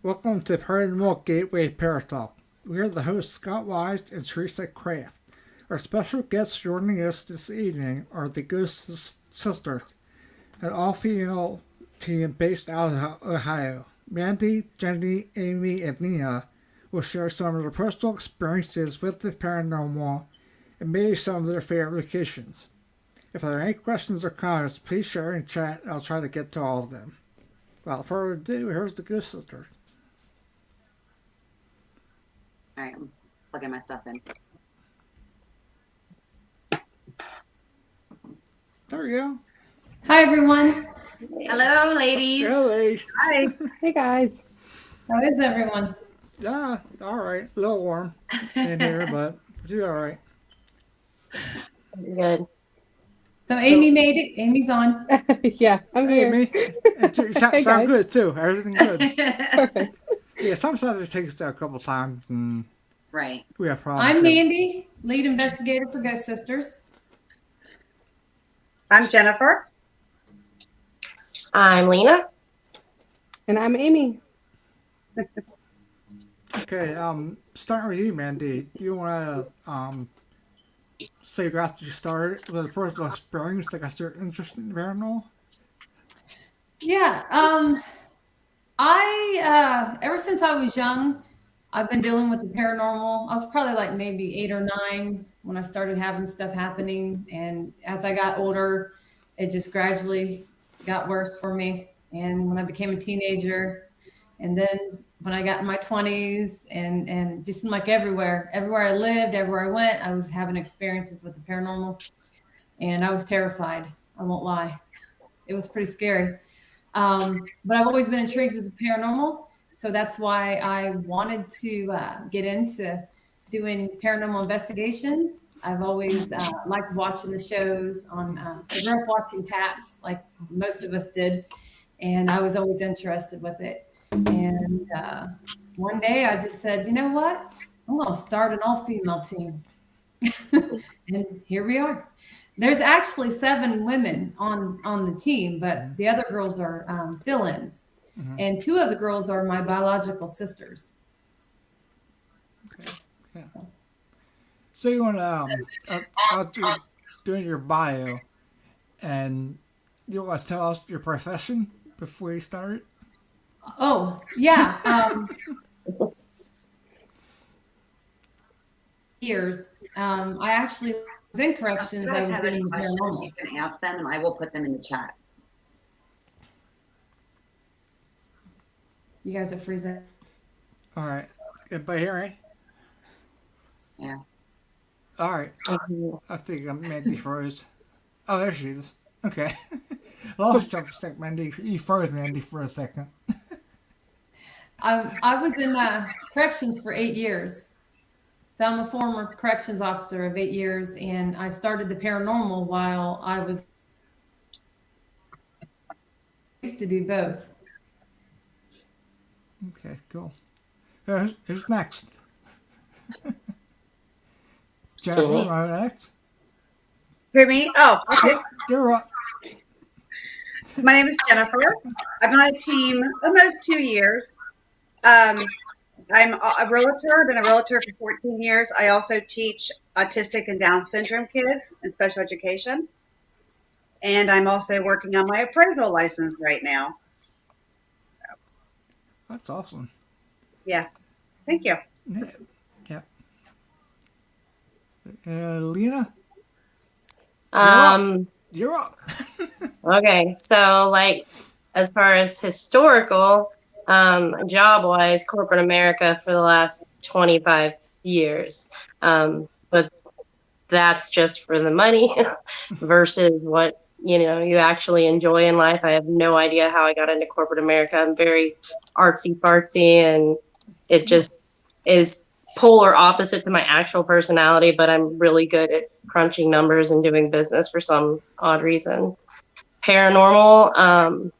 Welcome to Paranormal Gateway ParaTalk. We are the hosts Scott Wise and Teresa Kraft. Our special guests joining us this evening are the Ghost Sisters, an all-female team based out of Ohio. Mandy, Jenny, Amy, and Lena will share some of their personal experiences with the paranormal and maybe some of their favorite locations. If there are any questions or comments, please share in chat and I'll try to get to all of them. Without further ado, here's the Ghost Sisters. All right, I'm plugging my stuff in. There we go. Hi, everyone. Hello, ladies. Hello, ladies. Hi. Hey, guys. How is everyone? Yeah, all right. A little warm in here, but we're all right. Good. So Amy made it. Amy's on. Yeah, I'm Hey, here. Amy. And you sound guys. good, too. Everything good. Perfect. Yeah, sometimes it takes a couple times and Right. we have problems. I'm too. Mandy, lead investigator for Ghost Sisters. I'm Jennifer. I'm Lena. And I'm Amy. Okay, starting with you, Mandy. Do you want to say after you started with the first experience that got your interest in paranormal? Yeah. I ever since I was young, I've been dealing with the paranormal. I was probably like maybe 8 or 9 when I started having stuff happening. And as I got older, it just gradually got worse for me. And when I became a teenager, and then when I got in my 20s, and just like everywhere I lived, everywhere I went, I was having experiences with the paranormal. And I was terrified. I won't lie. It was pretty scary. But I've always been intrigued with the paranormal. So that's why I wanted to get into doing paranormal investigations. I've always liked watching the shows on, I grew up watching Taps like most of us did. And I was always interested with it. And one day I just said, you know what? I'm going to start an all-female team. And here we are. There's actually 7 women on the team, but the other girls are fill-ins. Mm-hmm. And 2 of the girls are my biological sisters. Okay. Yeah. So you want to, after doing your bio, and you want to tell us your profession before you start? Oh, yeah. Years. I actually was in corrections. If you I guys was have any doing the questions, paranormal. you can ask them, and I will put them in the chat. You guys are freezing. All right. Everybody hear me? Yeah. All right. I think Mandy froze. Oh, there she is. Okay. Lost you for a second, Mandy. You froze Mandy for a second. I was in corrections for 8 years. So I'm a former corrections officer of 8 years, and I started the paranormal while I was used to do both. Okay, cool. Who's next? Jennifer, right next? Hear me? Oh, okay. You're up. My name is Jennifer. I've been on a team almost 2 years. I'm a realtor. I've been a realtor for 14 years. I also teach autistic and Down syndrome kids in special education. And I'm also working on my appraisal license right now. That's awesome. Yeah. Thank you. Yeah. Lena? You're up. Okay, so like as far as historical, job-wise, corporate America for the last 25 years. But that's just for the money versus what, you actually enjoy in life. I have no idea how I got into corporate America. I'm very artsy-fartsy, and it just is polar opposite to my actual personality, but I'm really good at crunching numbers and doing business for some odd reason. Paranormal,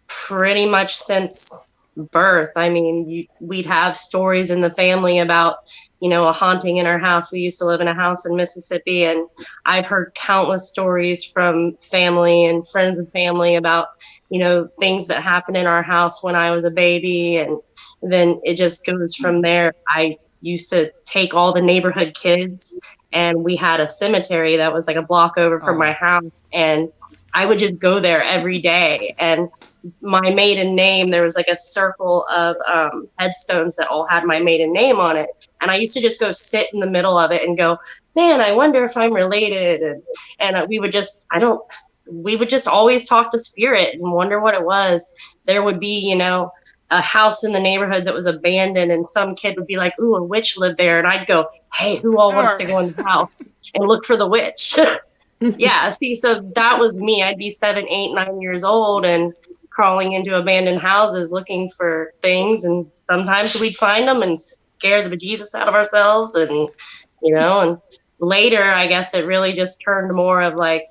pretty much since birth. I mean, we'd have stories in the family about, a haunting in our house. We used to live in a house in Mississippi, and I've heard countless stories from family and friends of family about, things that happened in our house when I was a baby. And then it just goes from there. I used to take all the neighborhood kids, and we had a cemetery that was like a block over from my house. And I would just go there every day. And my maiden name, there was like a circle of headstones that all had my maiden name on it. And I used to just go sit in the middle of it and go, man, I wonder if I'm related. And we would just always talk to spirit and wonder what it was. There would be, a house in the neighborhood that was abandoned, and some kid would be like, ooh, a witch lived there. And I'd go, hey, who all wants to go in the house and look for the witch? Yeah, see, so that was me. I'd be 7, 8, 9 years old and crawling into abandoned houses looking for things, and sometimes we'd find them and scare the bejesus out of ourselves. And and later, I guess it really just turned more of like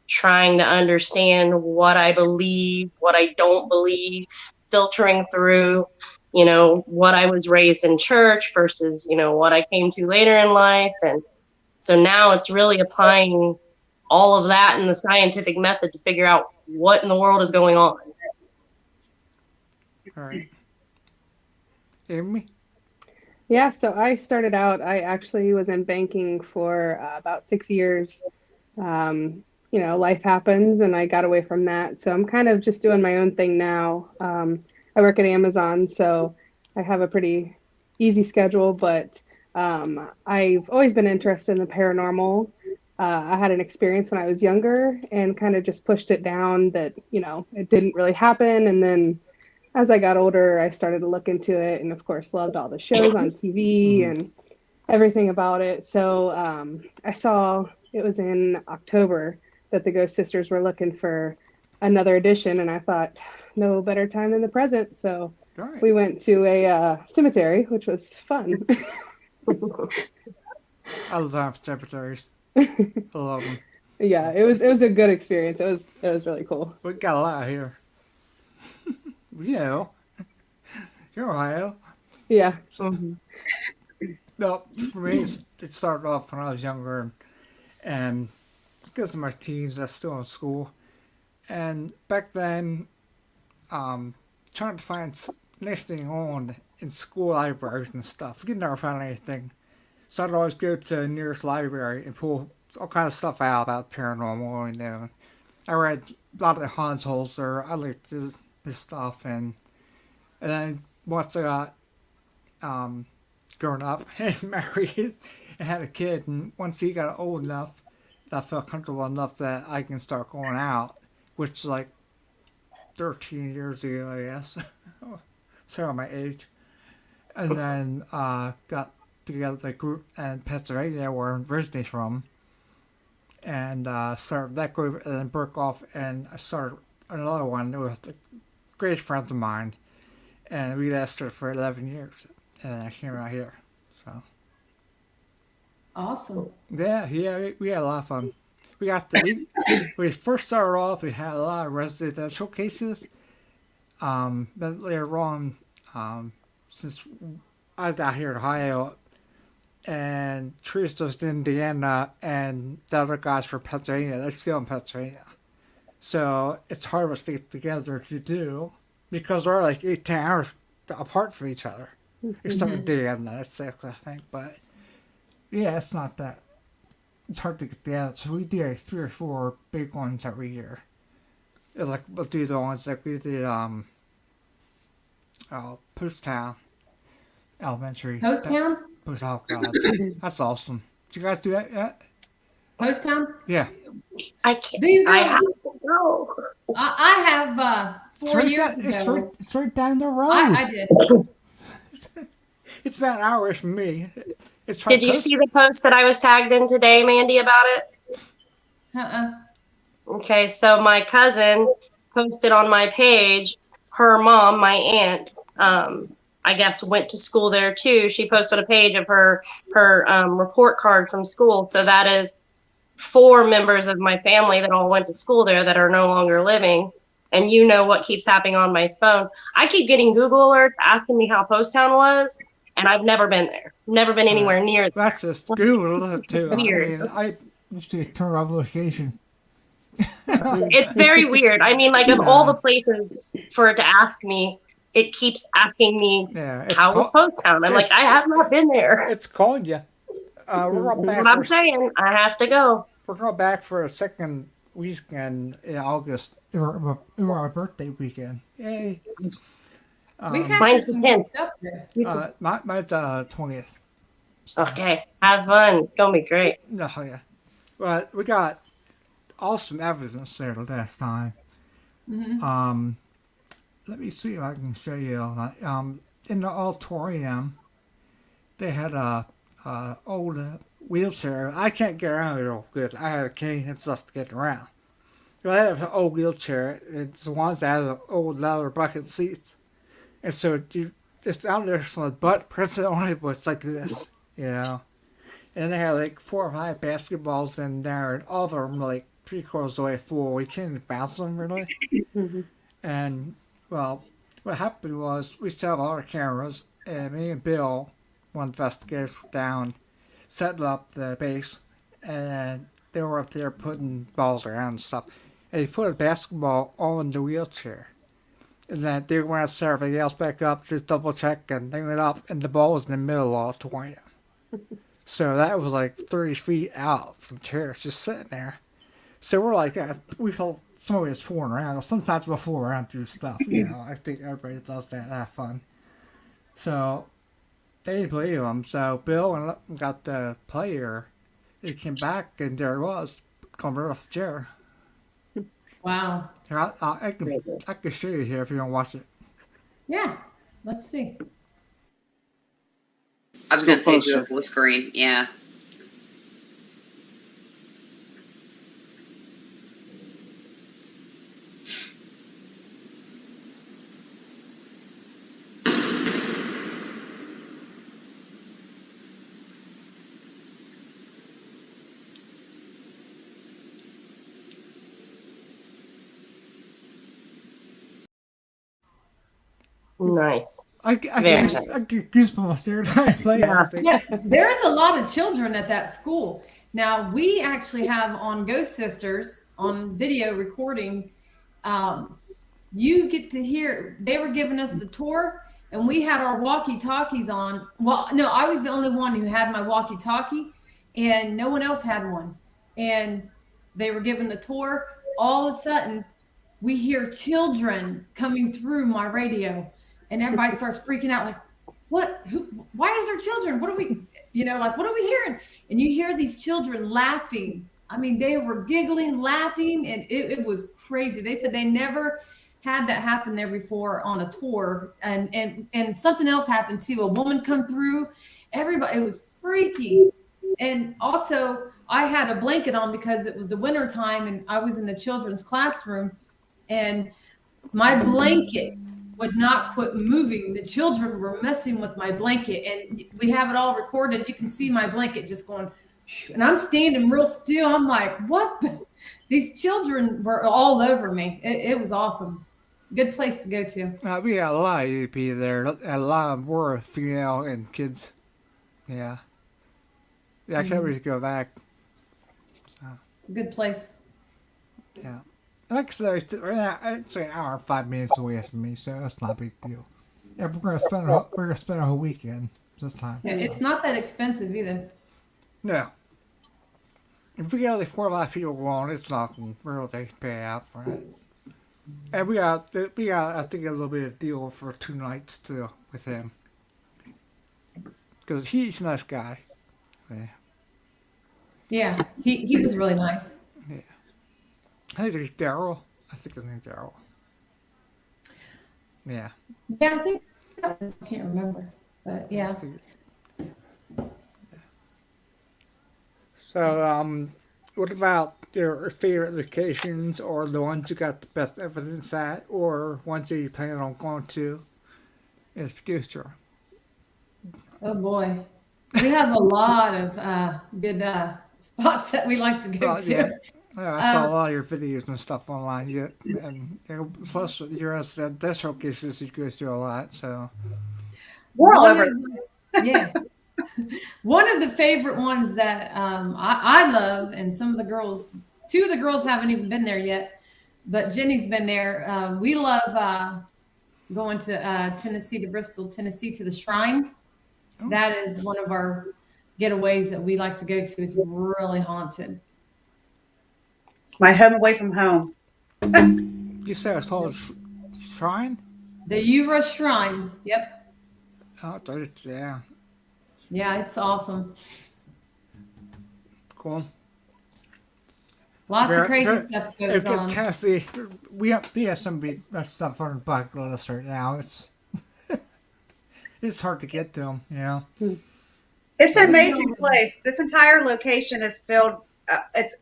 trying to understand what I believe, what I don't believe, filtering through what I was raised in church versus what I came to later in life. And so now it's really applying all of that in the scientific method to figure out what in the world is going on. All right. Amy? Yeah, so I started out, I actually was in banking for about 6 years. Life happens and I got away from that. So I'm kind of just doing my own thing now. I work at Amazon, so I have a pretty easy schedule, but I've always been interested in the paranormal. I had an experience when I was younger and kind of just pushed it down that, it didn't really happen. And then as I got older, I started to look into it and, of course, loved all the shows on TV and everything about it. So I saw it was in October that the Ghost Sisters were looking for another edition. And I thought, no better time than the present. So we went to a cemetery, which was fun. I love cemeteries. I love them. Yeah, it was a good experience. It was really cool. We got a lot here. You're Ohio. Yeah. No, for me, it started off when I was younger, and because of my teens, I was still in school. And back then, trying to find anything on in school libraries and stuff, you never found anything. So I'd always go to the nearest library and pull all kinds of stuff out about paranormal. I read a lot of the Hans Holzer. I liked his stuff, and then once I got grown up and married and had a kid, and once he got old enough, I felt comfortable enough that I can start going out, which is like 13 years ago, I guess. Sorry, my age. And then got together with a group in Pennsylvania, where I'm originally from, and started that group, and then broke off, and I started another one with a great friends of mine, and we lasted for 11 years, and I came out here. So Awesome. yeah, we had a lot of fun. When we first started off, we had a lot of residential cases. Then later on, since I was out here in Ohio, and Teresa was in Indiana, and the other guys from Pennsylvania, they're still in Pennsylvania. So it's hard for us to get together to do, because we're like 8-10 hours apart from each other. Except for Indiana, that's 6, I think. But yeah, it's not that. It's hard to get together. So we do like 3 or 4 big ones every year. It's like we'll do the ones like we did Post Town Elementary. Post Town? Oh God, that's awesome. Did you guys do that yet? Post Town? Yeah. I can't. These I girls- have to go. I have 4 years ago. It's right down the road. I did. It's about an hour from me. It's Did you see the post that I was tagged in today, Mandy, about it? Okay, so my cousin posted on my page, her mom, my aunt, I guess went to school there too. She posted a page of her report card from school. So that is 4 members of my family that all went to school there that are no longer living. and you know what keeps happening on my phone. I keep getting Google alerts asking me how Post Town was, and I've never been there. Never been anywhere near. That's just Google it too. Weird. I used to turn off location. It's very weird. I mean, like of all the places for it to ask me, it keeps asking me how was Post Town. I'm like, I have not been there. It's called you. We're going back. What I'm saying, I have to go. We're going back for a second weekend in August. Or our birthday weekend. Yay! We've had Mine's the some 10th. good stuff there. Mine's 20th. Okay, have fun. It's gonna be great. Oh yeah, but we got awesome evidence there last time. Mm-hmm. Let me see if I can show you all that. In the auditorium, they had a old wheelchair. I can't get around it real good. I have a cane and stuff to get around. But I have an old wheelchair. It's the ones that have the old leather bucket seats, and so it's out there from the butt pressing on it, but it's like this, you know. And they had like 4 or 5 basketballs in there, and all of them were like 3/4 of the way full. We couldn't bounce them really. And well, what happened was we set up all our cameras, and me and Bill, one of the investigators, were down, setting up the base, and they were up there putting balls around and stuff. And he put a basketball on the wheelchair. And then they went to set everything else back up, just double check and thing it up, and the ball was in the middle of the auditorium. So that was like 30 feet out from the chairs, just sitting there. So we're like, we felt somebody was fooling around. Sometimes we'll fool around through stuff, you know. I think everybody does that, have fun. So they didn't believe him. So Bill got the player. He came back, and there it was, come right off the chair. Wow. Here, I can show you here if you don't watch it. Yeah. Let's see. I was going to say do a full screen. Yeah. Nice. I get goosebumps every time I play it. Yeah, there's a lot of children at that school. Now, we actually have on Ghost Sisters on video recording. You get to hear, they were giving us the tour, and we had our walkie-talkies on. Well, no, I was the only one who had my walkie-talkie, and no one else had one. And they were giving the tour. All of a sudden, we hear children coming through my radio, and everybody starts freaking out like, what? Why is there children? What are we, what are we hearing? And you hear these children laughing. I mean, they were giggling, laughing, and it was crazy. They said they never had that happen there before on a tour. And something else happened too. A woman come through, everybody, it was freaky. And also I had a blanket on because it was the winter time, and I was in the children's classroom, and my blanket would not quit moving. The children were messing with my blanket, and we have it all recorded. You can see my blanket just going, and I'm standing real still. I'm like, what? These children were all over me. It was awesome. Good place to go to. We got a lot of UP there. A lot of them were female and kids. Yeah. Yeah, I can't wait to go back. So. It's a good place. Yeah. Like I said, it's an hour and 5 minutes away from me, so that's not a big deal. Yeah, we're gonna spend a whole weekend this time. Yeah, it's not that expensive either. No. If we got like 4 or 5 people going, it's nothing really to pay out for it. And we got I think a little bit of deal for 2 nights too with him, because he's a nice guy. Yeah. Yeah, he was really nice. Yeah. I think it's Daryl. I think his name's Daryl. Yeah. Yeah, I think I can't remember, but yeah. So, what about your favorite locations, or the ones you got the best evidence at, or ones that you plan on going to in the future? Oh boy, we have a lot of good spots that we like to go to. Yeah. I saw a lot of your videos and stuff online. Plus, you're at the desk showcases you go through a lot. So We're all One over of the the- place. yeah. One of the favorite ones that I love, and some of the girls, two of the girls haven't even been there yet, but Jenny's been there. We love going to Tennessee, to Bristol, Tennessee, to the Shrine. That is one of our getaways that we like to go to. It's really haunted. It's my home away from home. you said it's called Shrine? The Ura Shrine. Yep. Oh, yeah, Yeah, it's awesome. cool. Lots of crazy stuff goes on. Tennessee, we have some big stuff on the bucket list right now. It's it's hard to get to them, you know. It's an amazing place. This entire location is filled. It's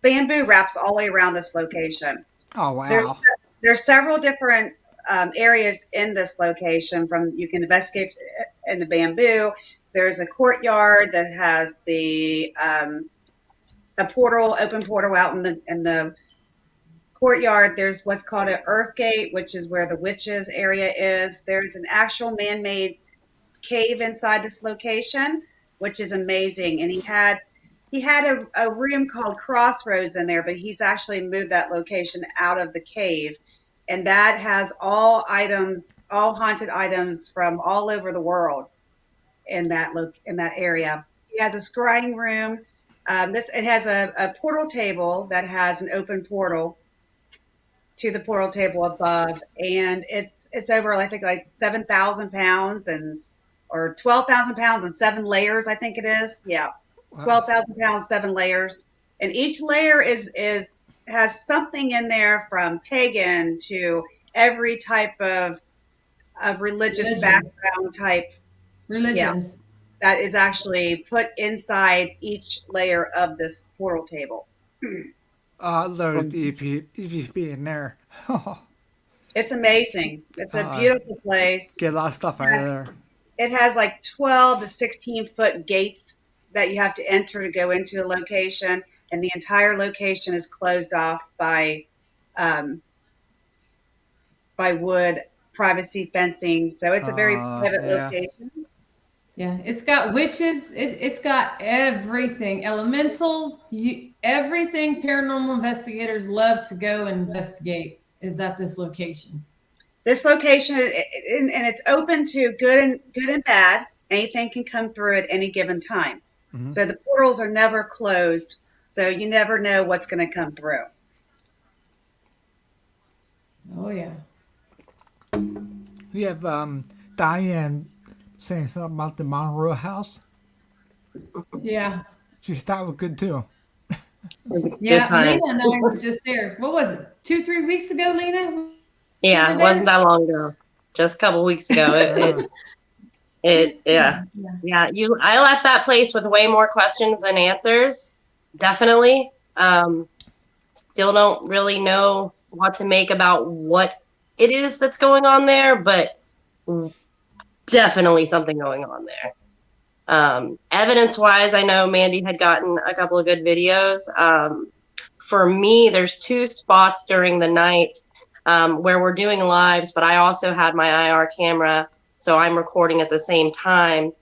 bamboo wraps all the way around this location. Oh wow! There's several different areas in this location. From you can investigate in the bamboo. There's a courtyard that has a portal, open portal out in the courtyard. There's what's called an earth gate, which is where the witches area is. There's an actual man-made cave inside this location, which is amazing. And he had a room called Crossroads in there, but he's actually moved that location out of the cave. And that has all haunted items from all over the world in that area. He has a scrying room. It has a portal table that has an open portal to the portal table above, and it's over I think like 7,000 pounds or 12,000 pounds and 7 layers. I think it is. Yeah, wow. 12,000 pounds, 7 layers, and each layer has something in there from pagan to every type of religious background type religions. Yeah, that is actually put inside each layer of this portal table. Loaded EVP in there. It's amazing. It's a beautiful place. Get a lot of stuff out of there. It has like 12 to 16-foot gates that you have to enter to go into the location, and the entire location is closed off by wood privacy fencing. So it's a very private location. Yeah, it's got witches. It's got everything, elementals, everything paranormal investigators love to go investigate is at this location. This location, and it's open to good and bad. Anything can come through at any given time. Mm-hmm. So the portals are never closed. So you never know what's going to come through. Oh yeah. We have Diane saying something about the Monroe house. Yeah. She thought it was good too. Yeah, Lena and I was just there. What was it? 2-3 weeks ago, Lena? Yeah, it wasn't that long ago. Just a couple weeks ago. Yeah. I left that place with way more questions than answers. Definitely. Still don't really know what to make about what it is that's going on there, but definitely something going on there. Evidence-wise, I know Mandy had gotten a couple of good videos. For me, there's 2 spots during the night where we're doing lives, but I also had my IR camera, so I'm recording at the same time.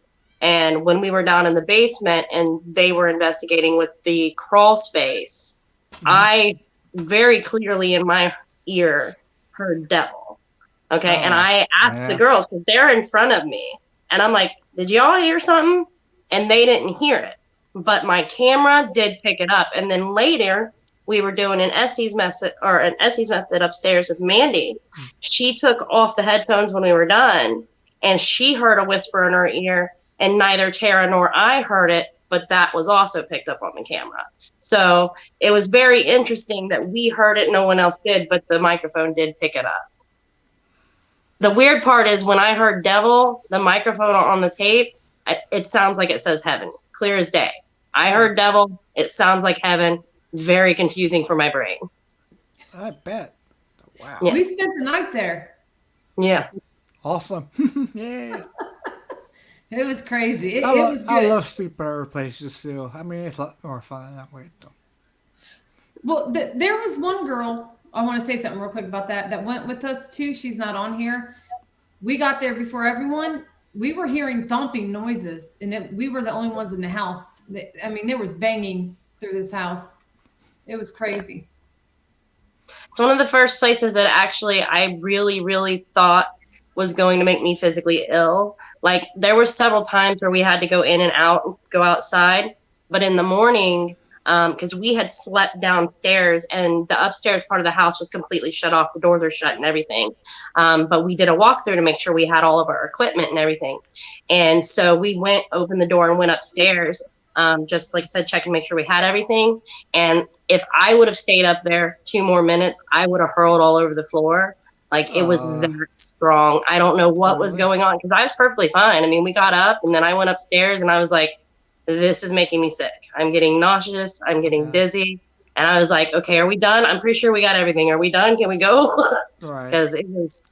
And when we were down in the basement and they were investigating with the crawl space, I very clearly in my ear heard devil. Okay. And I asked the girls, because they're in front of me, and I'm like, did y'all hear something? And they didn't hear it, but my camera did pick it up. And then later we were doing an Estes method upstairs with Mandy. She took off the headphones when we were done, and she heard a whisper in her ear, and neither Tara nor I heard it, but that was also picked up on the camera. So it was very interesting that we heard it, no one else did, but the microphone did pick it up. The weird part is when I heard devil, the microphone on the tape, it sounds like it says heaven, clear as day. I heard devil, it sounds like heaven, very confusing for my brain. I bet. Wow. Yeah. We spent the night there. Yeah. Awesome. Yeah. It was crazy. It was good. I love sleeping over places too. I mean, it's a lot more fun that way. Well, there was one girl, I want to say something real quick about that went with us too. She's not on here. We got there before everyone. We were hearing thumping noises, and we were the only ones in the house. I mean, there was banging through this house. It was crazy. It's one of the first places that actually I really, really thought was going to make me physically ill. Like, there were several times where we had to go in and out, go outside. But in the morning, because we had slept downstairs and the upstairs part of the house was completely shut off. The doors are shut and everything. But we did a walkthrough to make sure we had all of our equipment and everything. And so we went, opened the door and went upstairs. Just like I said, check and make sure we had everything. And if I would have stayed up there 2 more minutes, I would have hurled all over the floor. Like, it was that strong. I don't know what was going on, because I was perfectly fine. I mean, we got up and then I went upstairs and I was like, this is making me sick. I'm getting nauseous. I'm getting dizzy. And I was like, okay, are we done? I'm pretty sure we got everything. Are we done? Can we go? Because it was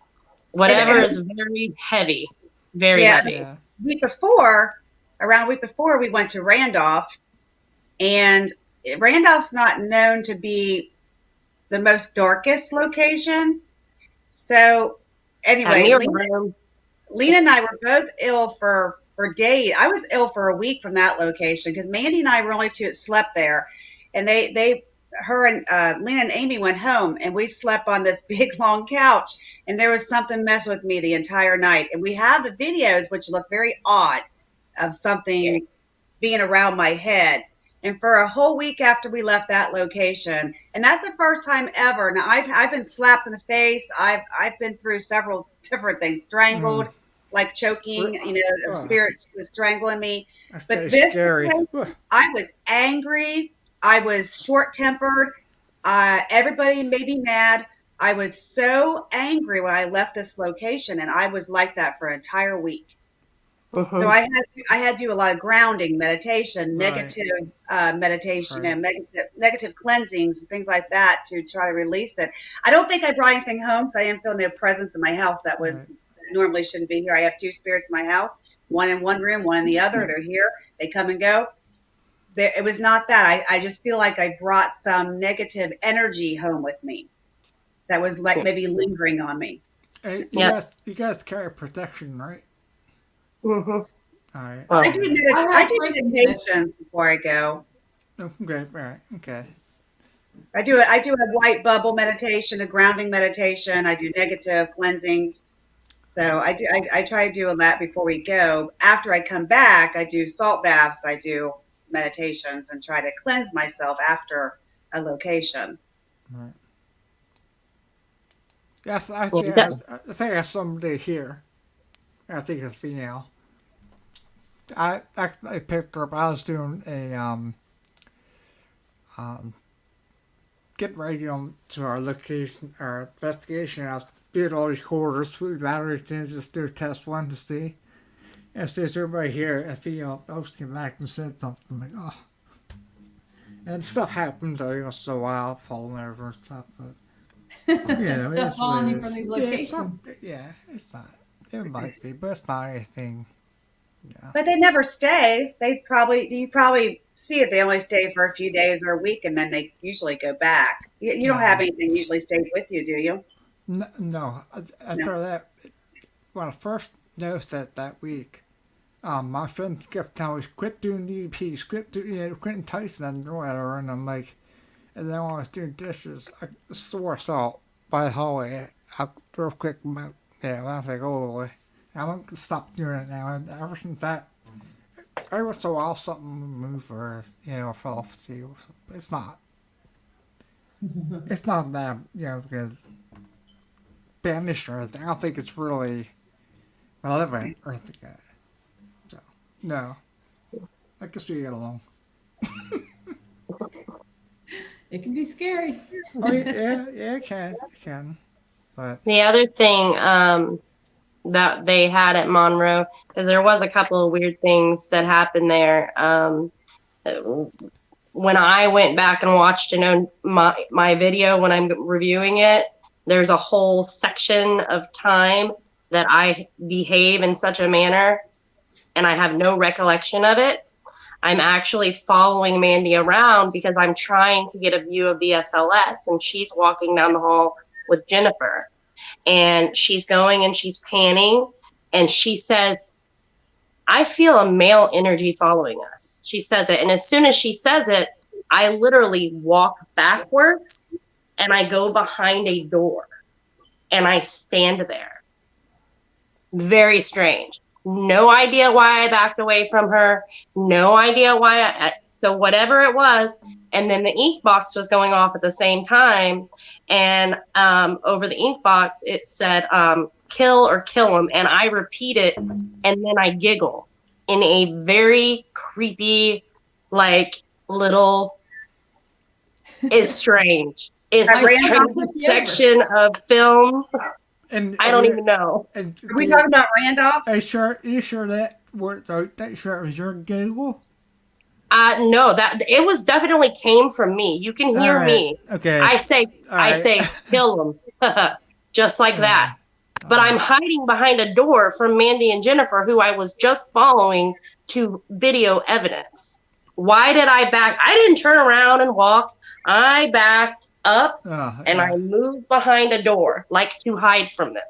whatever is very heavy. Very heavy. Yeah. Around the week before, we went to Randolph, and Randolph's not known to be the most darkest location. So anyway, Lena and I were both ill for days. I was ill for a week from that location because Mandy and I were only two that slept there, and her and Lena and Amy went home, and we slept on this big long couch, and there was something messing with me the entire night. And we have the videos, which look very odd, of something being around my head. And for a whole week after we left that location, and that's the first time ever. Now I've been slapped in the face. I've been through several different things, strangled, like choking. Spirit was strangling me. That's but this scary. I was angry. I was short-tempered. Everybody made me mad. I was so angry when I left this location, and I was like that for an entire week. So I had to do a lot of grounding meditation, negative meditation, and negative cleansings and things like that to try to release it. I don't think I brought anything home, so I didn't feel no presence in my house that normally shouldn't be here. I have 2 spirits in my house, one in one room, one in the other. They're here. They come and go. It was not that. I just feel like I brought some negative energy home with me that was like maybe lingering on me. Hey, you guys carry protection, right? Mm-hmm. All right. I do meditation before I go. Okay. All right. Okay. I do a white bubble meditation, a grounding meditation. I do negative cleansings. So I try to do that before we go. After I come back, I do salt baths. I do meditations and try to cleanse myself after a location. Right. Yes, I think I have somebody here. I think it's female. I picked her up. I was doing a get ready to our location, our investigation. I was doing all these quarters, food batteries, things, just do a test one to see. And since everybody here, and female folks came back and said something like, oh. And stuff happens, so a while, falling over and stuff. But, stuff falling you from these locations. It's not. It might be, but it's not anything. Yeah. But they never stay. You probably see it. They only stay for a few days or a week, and then they usually go back. You don't have anything usually stays with you, do you? No. After that, when I first noticed that week, my friends kept telling me, quit doing EVPs, quit enticing or whatever, and I'm like, and then when I was doing dishes, I swore I saw by the hallway. I real quick. I was like, oh boy, I won't stop doing it now. And ever since that, every once in a while something will move or fall off the table. It's not. It's not that good. Banished or anything. I don't think it's really relevant or anything like that. So no, I guess we get along. It can be scary. Oh yeah, it can. But the other thing that they had at Monroe, because there was a couple of weird things that happened there. When I went back and watched my video when I'm reviewing it, there's a whole section of time that I behave in such a manner, and I have no recollection of it. I'm actually following Mandy around because I'm trying to get a view of the SLS, and she's walking down the hall with Jennifer, and she's going and she's panning, and she says, I feel a male energy following us. She says it. And as soon as she says it, I literally walk backwards and I go behind a door and I stand there. Very strange. No idea why I backed away from her. No idea why. So whatever it was. And then the ink box was going off at the same time. And over the ink box, it said, kill or kill him. And I repeat it. And then I giggle in a very creepy, like little, it's strange. It's A this random section of film. And I don't even know. And Are we talking about Randolph? Are you sure that was your Google? No, that it was definitely came from me. You can hear me. Okay. I say kill him, just like that. But I'm hiding behind a door from Mandy and Jennifer, who I was just following to video evidence. Why did I back? I didn't turn around and walk. I backed up and I moved behind a door, like to hide from them.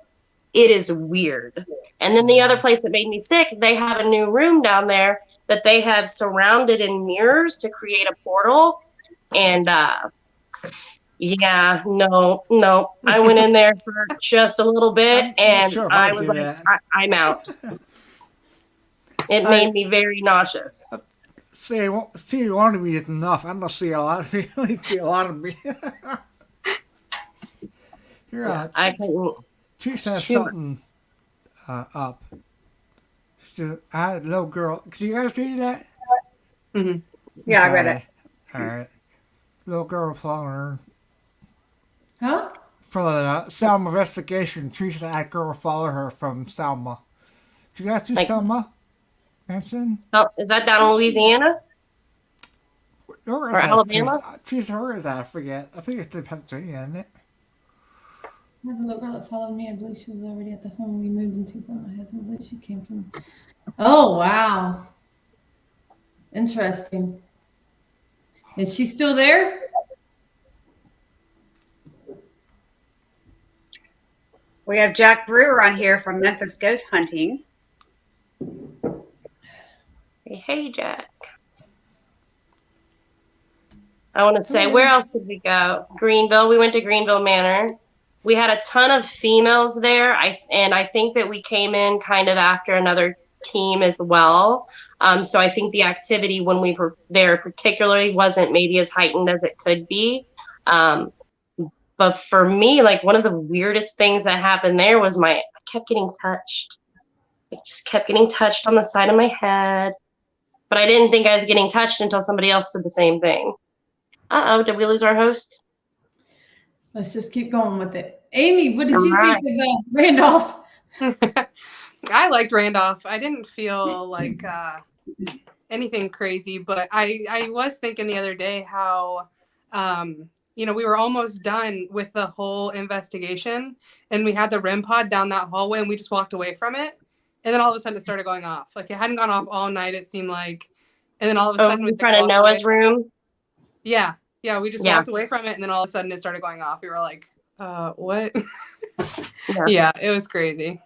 It is weird. And then the other place that made me sick, they have a new room down there that they have surrounded in mirrors to create a portal. And yeah, no. I went in there for just a little bit and sure I was like, I'm out. It made me very nauseous. See one of me is enough. I don't see a lot of me. I only see a lot of me. Here, I couldn't. She said something up. She said, I had a little girl. Could you guys read that? Mm-hmm. Yeah, I read it. All right. Little girl following her. Huh? For the Selma investigation, Teresa had a girl follow her from Selma. Did you guys do Selma? Manson? Oh, is that down in Louisiana? Or Alabama? Teresa, where is that? I forget. I think it's in Pennsylvania, isn't it? I have a little girl that followed me. I believe she was already at the home we moved into, but my husband believes she came from. Oh, wow. Interesting. Is she still there? We have Jack Brewer on here from Memphis Ghost Hunting. Hey, Jack. I want to say, where else did we go? Greenville. We went to Greenville Manor. We had a ton of females there. I think that we came in kind of after another team as well. So I think the activity when we were there particularly wasn't maybe as heightened as it could be. But for me, like one of the weirdest things that happened there was I kept getting touched. I just kept getting touched on the side of my head. But I didn't think I was getting touched until somebody else said the same thing. Uh-oh, did we lose our host? Let's just keep going with it. Amy, what did you think of Randolph? I liked Randolph. I didn't feel like anything crazy, but I was thinking the other day how, we were almost done with the whole investigation and we had the REM pod down that hallway and we just walked away from it. And then all of a sudden it started going off. Like it hadn't gone off all night, it seemed like. And then all of a sudden in front of Noah's room? Yeah. Yeah. We just walked away from it and then all of a sudden it started going off. We were like, what? Yeah, it was crazy.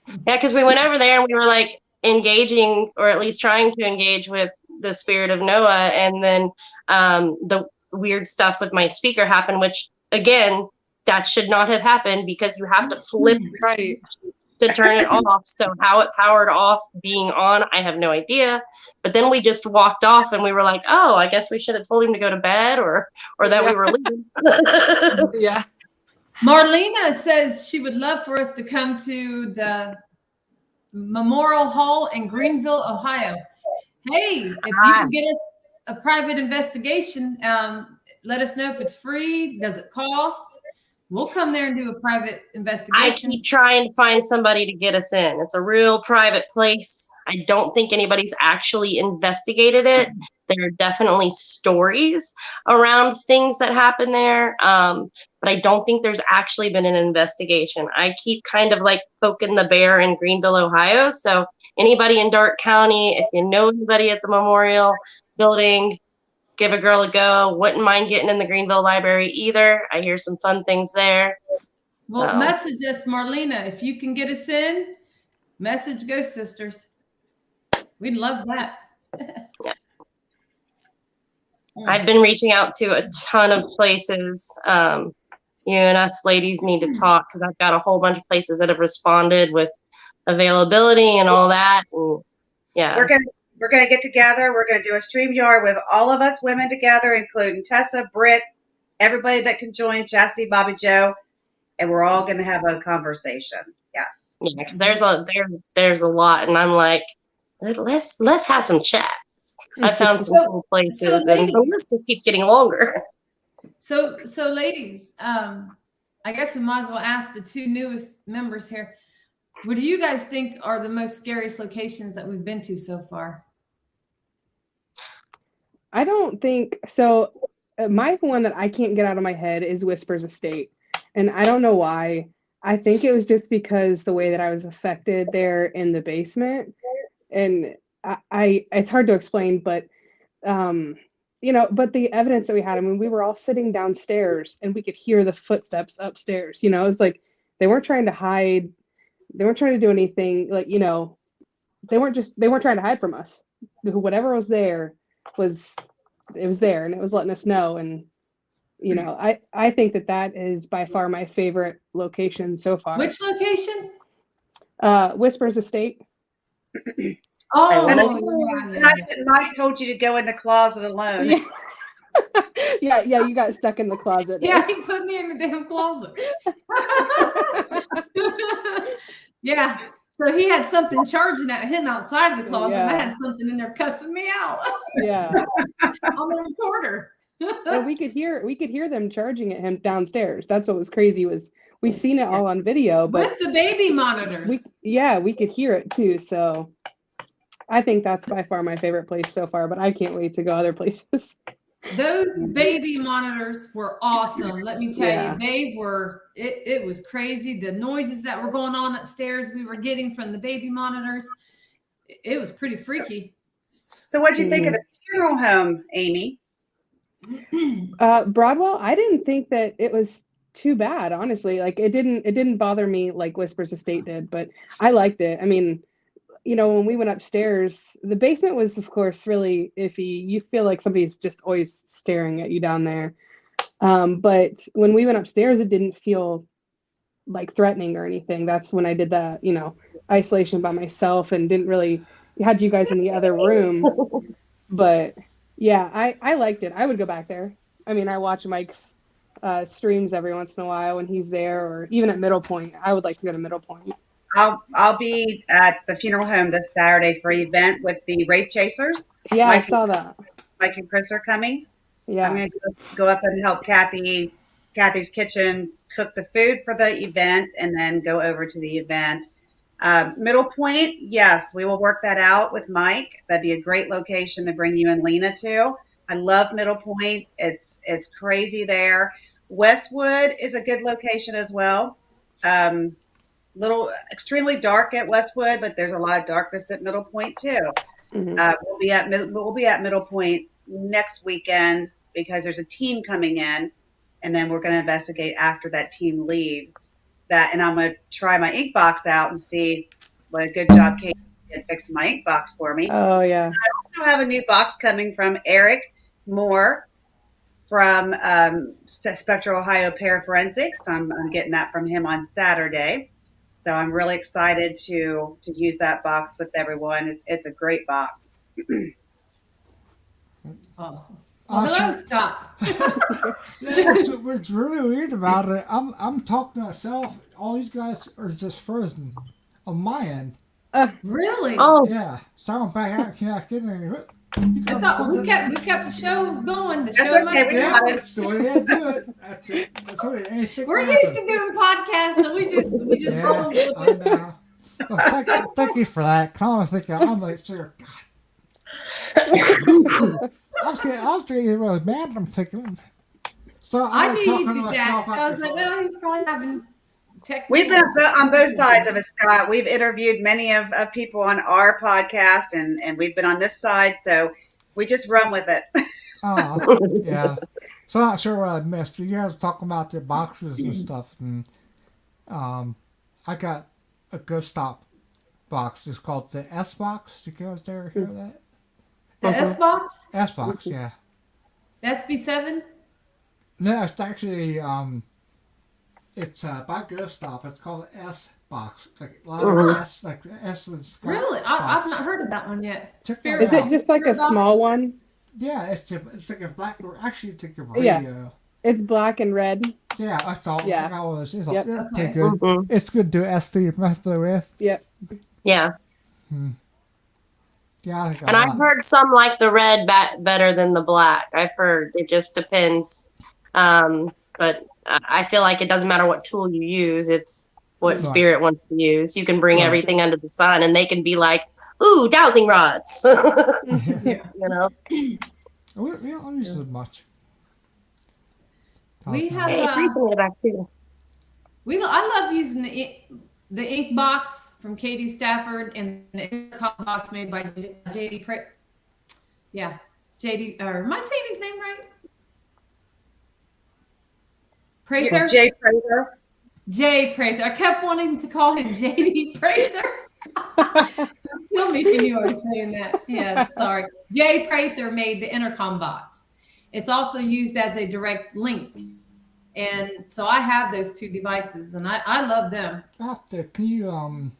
Yeah, because we went over there and we were like engaging or at least trying to engage with the spirit of Noah. And then the weird stuff with my speaker happened, which again, that should not have happened because you have to flip right to turn it off. So how it powered off being on, I have no idea. But then we just walked off and we were like, oh, I guess we should have told him to go to bed or that we were leaving. Yeah. Marlena says she would love for us to come to the Memorial Hall in Greenville, Ohio. Hey, if you can get us a private investigation, let us know if it's free. Does it cost? We'll come there and do a private I investigation. keep trying to find somebody to get us in. It's a real private place. I don't think anybody's actually investigated it. There are definitely stories around things that happen there, but I don't think there's actually been an investigation. I keep kind of like poking the bear in Greenville, Ohio. So anybody in Darke County, if you know anybody at the Memorial Building, give a girl a go. Wouldn't mind getting in the Greenville Library either. I hear some fun things there. Well, So. message us, Marlena. If you can get us in, message Ghost Sisters. We'd love that. Yeah. I've been reaching out to a ton of places. You and us ladies need to talk because I've got a whole bunch of places that have responded with availability and all that. And yeah. We're gonna get together. We're gonna do a StreamYard with all of us women together, including Tessa, Britt, everybody that can join, Chastity, Bobby Joe, and we're all gonna have a conversation. Yes. Yeah, there's a lot, and I'm like, let's have some chats. I found some cool places, and the list just keeps getting longer. So ladies, I guess we might as well ask the two newest members here. What do you guys think are the most scariest locations that we've been to so far? I don't think so. My one that I can't get out of my head is Whispers Estate, and I don't know why. I think it was just because the way that I was affected there in the basement, and I it's hard to explain, but but the evidence that we had, I mean, we were all sitting downstairs and we could hear the footsteps upstairs. It was like they weren't trying to hide. They weren't trying to do anything like, they weren't trying to hide from us. Whatever was there was there, and it was letting us know. And, I think that is by far my favorite location so far. Which location? Whispers Estate. Oh, Mike told you to go in the closet alone. Yeah. Yeah, you got stuck in the closet. Yeah, he put me in the damn closet. Yeah. So he had something charging at him outside of the closet, and I had something in there cussing me out. Yeah. On the recorder. And we could hear them charging at him downstairs. That's what was crazy, was we seen it all on video, but with the baby monitors. We could hear it too. So I think that's by far my favorite place so far, but I can't wait to go other places. Those baby monitors were awesome. Let me tell you, they were, it was crazy. The noises that were going on upstairs, we were getting from the baby monitors. It was pretty freaky. So what'd you think of the funeral home, Amy? Broadwell, I didn't think that it was too bad, honestly. Like it didn't bother me like Whispers Estate did, but I liked it. I mean, when we went upstairs, the basement was, of course, really iffy. You feel like somebody's just always staring at you down there. But when we went upstairs, it didn't feel like threatening or anything. That's when I did that, isolation by myself and didn't really had you guys in the other room. But yeah, I liked it. I would go back there. I mean, I watch Mike's streams every once in a while when he's there, or even at Middle Point. I would like to go to Middle Point. I'll be at the funeral home this Saturday for an event with the Rape Chasers. Yeah, I saw that. Mike and Chris are coming. Yeah, I'm going to go up and help Kathy's Kitchen cook the food for the event, and then go over to the event. Middle Point, yes, we will work that out with Mike. That'd be a great location to bring you and Lena to. I love Middle Point. It's crazy there. Westwood is a good location as well. Little extremely dark at Westwood, but there's a lot of darkness at Middle Point too. Mm-hmm. We'll be at Middle Point next weekend because there's a team coming in, and then we're going to investigate after that team leaves. And I'm going to try my ink box out and see what a good job Kate did fixing my ink box for me. Oh yeah. I also have a new box coming from Eric Moore from Spectral Ohio Paraforensics. I'm getting that from him on Saturday. So I'm really excited to use that box with everyone. It's a great box. Awesome. Hello, Scott. What's really weird about it, I'm talking to myself. All these guys are just frozen on my end. Really? Oh, Yeah. So I'm back out. Can't get any. I thought we kept the show going. The That's show okay, we Yeah, got it. that's the way they do it. That's it. That's what anything We're can used happen. to doing podcasts, so we just roll with I it. know. Well, thank you for that. I was thinking, I'm like, sir, God. I was getting really mad. I'm thinking. So I I'm knew talking you'd to do myself that. I was like, after. well, he's probably having technical. We've been on both sides of it, Scott. We've interviewed many of people on our podcast, and we've been on this side, so we just run with it. Oh, yeah. So I'm not sure what I missed. You guys were talking about the boxes and stuff, and I got a Ghost Stop box. It's called the S box. Did you guys ever hear that? The S box, S box, yeah. the SB7. No, it's actually it's by Ghost Stop. It's called S box. It's like a lot of S, like the S and Scott Really, I've box. not heard of that one yet. Check Spirit that Is out. it just like a Spirit box? small one? Yeah, it's like a black. Actually, it's like a Yeah. radio. It's black and red. Yeah, that's all. Yeah. That was. It's Yep. it's pretty Okay. good. Mhm. It's good to SD mess with. Yep. Yeah. Yeah, I think And I've heard some like the red better than the black. I've heard it just depends. But I feel like it doesn't matter what tool you use. It's what Right. spirit wants to use. You can bring Right. everything under the sun and they can be like, ooh, dowsing rods. Yeah. You know? We don't use it much. We have Hey, recently back too. I love using the ink box from Katie Stafford and the intercom box made by JD Yeah, JD. Or am I saying his name right? Prather. Jay Prater. Jay Prather. I kept wanting to call him JD Prather. Kill me if you knew I was saying that. Yeah, sorry. Jay Prather made the intercom box. It's also used as a direct link. And so I have those two devices and I love them. After, can you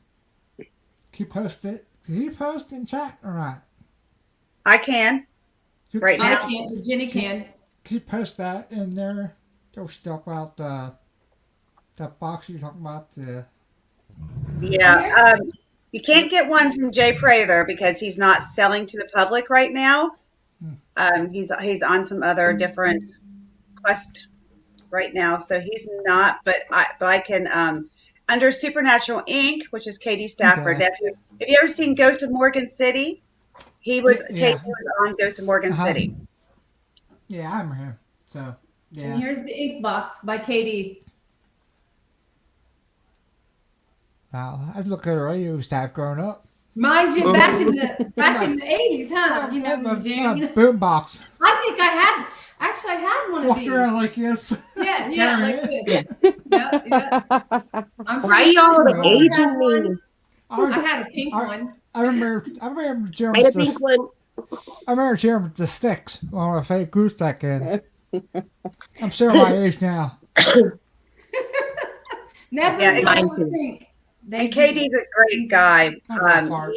post it? Can you post in chat or not? I can. Right I now. can't, but Jenny can. Can you post that in there? Don't we talk about that box you talking about the. Yeah. You can't get one from Jay Prather because he's not selling to the public right now. He's on some other different quest right now, so he's not. But I can under Supernatural Inc., which is Katie Stafford. Okay. Have you ever seen Ghost of Morgan City? He was Yeah. Katie was on Ghost of Morgan City. Yeah, I'm here. So yeah. And here's the ink box by Katie. Wow, I look at the radio staff growing up. Reminds you back in the 80s, huh? You know, Boom box. I think I had one of Walked these. around like this. Yeah, Carry like it. this. Yep. I'm Why pretty y'all sure are I had aging one. me? I had a pink one. I remember Jim Made a with pink one. I remember Jim with the sticks on a fake goose back in. I'm sure my age now. Never Yeah, would mine ever too. think. And Katie's a great guy. I don't fart.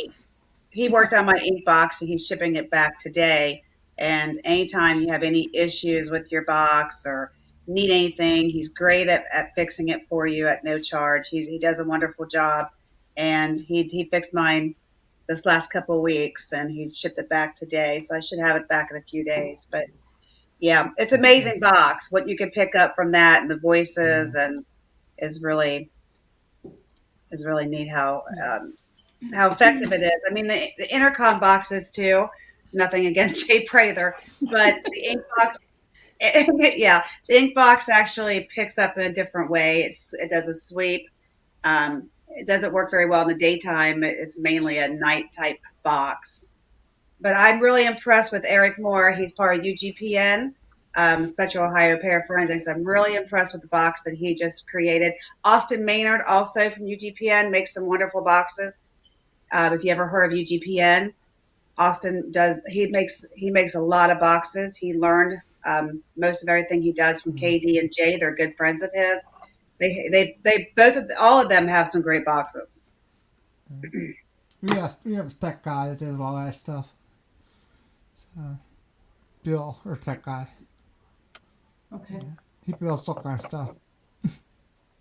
He worked on my ink box and he's shipping it back today. And anytime you have any issues with your box or need anything, he's great at fixing it for you at no charge. He does a wonderful job. And he fixed mine this last couple of weeks and he's shipped it back today. So I should have it back in a few days. But yeah, it's an amazing box. What you can pick up from that and the voices and is really neat how effective it is. I mean, the intercom boxes too. Nothing against Jay Prather, but the ink box, yeah, the ink box actually picks up in a different way. It does a sweep. It doesn't work very well in the daytime. It's mainly a night type box. But I'm really impressed with Eric Moore. He's part of UGPN. Special Ohio Paraforensics. I'm really impressed with the box that he just created. Austin Maynard, also from UGPN, makes some wonderful boxes. If you ever heard of UGPN, Austin he makes a lot of boxes. He learned most of everything he does from KD and Jay. They're good friends of his. All of them have some great boxes. We have a tech guy that does all that stuff. So, Bill, or tech guy. Okay. He builds all kind of stuff.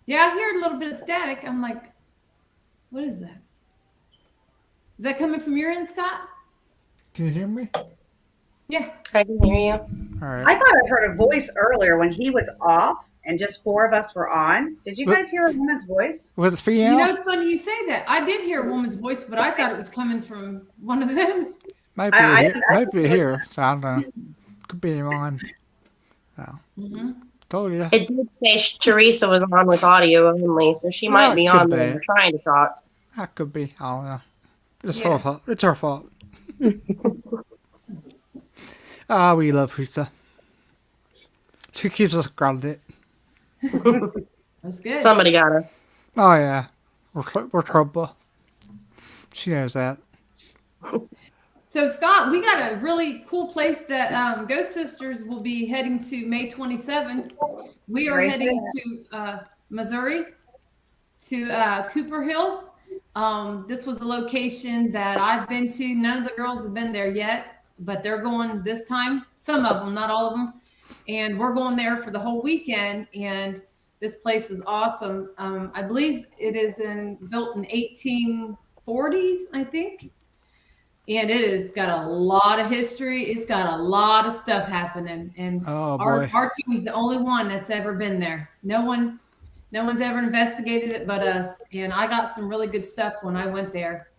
Yeah, I hear a little bit of static. I'm like, what is that? Is that coming from your end, Scott? Can you hear me? Yeah. I can hear you. All right. I thought I heard a voice earlier when he was off and just four of us were on. Did you guys hear a woman's voice? Was it You female? know, it's funny you say that. I did hear a woman's voice, but I thought it was coming from one of them. Might be I here. didn't- Might be here. So I don't know. Could be on. So. Told you. It did say Teresa was on with audio only, so she might be could on be. there trying to talk. That could be. I don't know. It's Yeah. her fault. It's her fault. We love Teresa. She keeps us grounded. That's good. Somebody got her. Oh yeah, we're trouble. She knows that. So Scott, we got a really cool place that Ghost Sisters will be heading to May 27th. We are Very heading to Missouri, to Cooper Hill. This was a location that I've been to. None of the girls have been there yet, but they're going this time. Some of them, not all of them. And we're going there for the whole weekend. And this place is awesome. I believe it is built in 1840s, I think. And it has got a lot of history. It's got a lot of stuff happening. And Oh, our boy. team's the only one that's ever been there. No one's ever investigated it but us. And I got some really good stuff when I went there.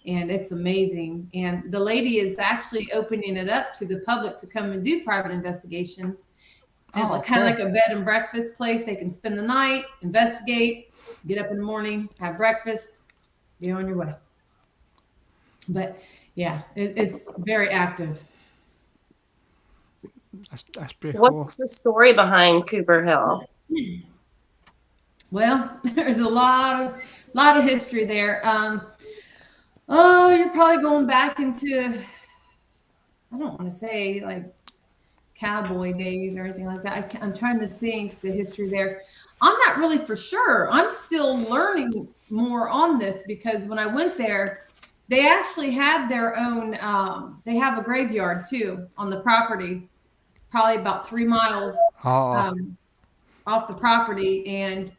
And it's amazing. And the lady is actually opening it up to the public to come and do private investigations. And Oh, kind of cool. like a bed and breakfast place. They can spend the night, investigate, get up in the morning, have breakfast, be on your way. But yeah, it's very active. That's pretty cool. What's the story behind Cooper Hill? Well, there's a lot of history there. Oh, you're probably going back into, I don't want to say like cowboy days or anything like that. I'm trying to think the history there. I'm not really for sure. I'm still learning more on this because when I went there, they actually had their own, they have a graveyard too on the property, probably about 3 miles Oh, off the property. And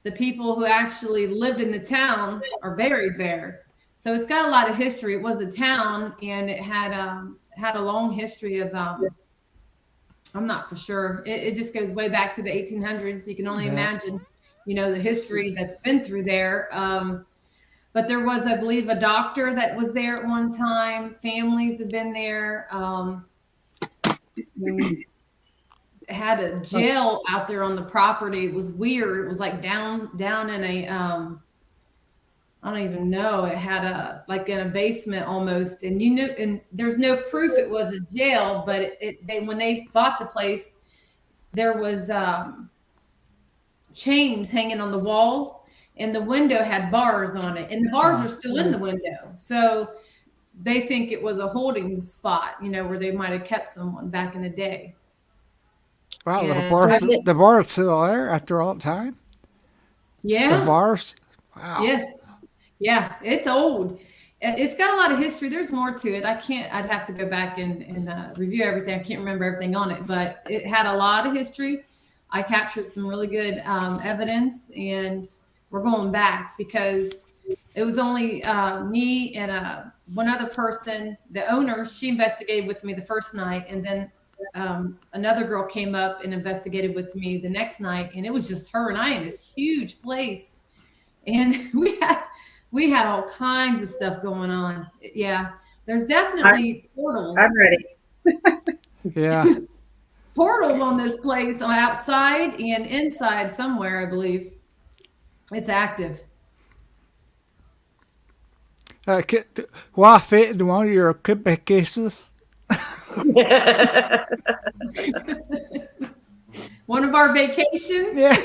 the people who actually lived in the town are buried there. So it's got a lot of history. It was a town and it had a long history of, I'm not for sure. It just goes way back to the 1800s. You can only imagine, the history that's been through there. But there was, I believe, a doctor that was there at one time. Families have been there. Had a jail out there on the property. It was weird. It was like down in a, I don't even know. It had like in a basement almost. And and there's no proof it was a jail, but when they bought the place, there was chains hanging on the walls. And the window had bars on it, and the bars are still in the window. So they think it was a holding spot, where they might have kept someone back in the day. wow, Yeah. the bar's still there after all the time? Yeah. The bars? Wow. Yes. Yeah. It's old. It's got a lot of history. There's more to it. I'd have to go back and review everything. I can't remember everything on it, but it had a lot of history. I captured some really good evidence, and we're going back because it was only me and one other person. The owner, she investigated with me the first night, and then another girl came up and investigated with me the next night, and it was just her and I in this huge place, and we had all kinds of stuff going on. Yeah, there's definitely portals. I'm ready. Yeah. Portals on this place on outside and inside somewhere, I believe. It's active. Will I fit in one of your equipment cases? One of our vacations. Yeah.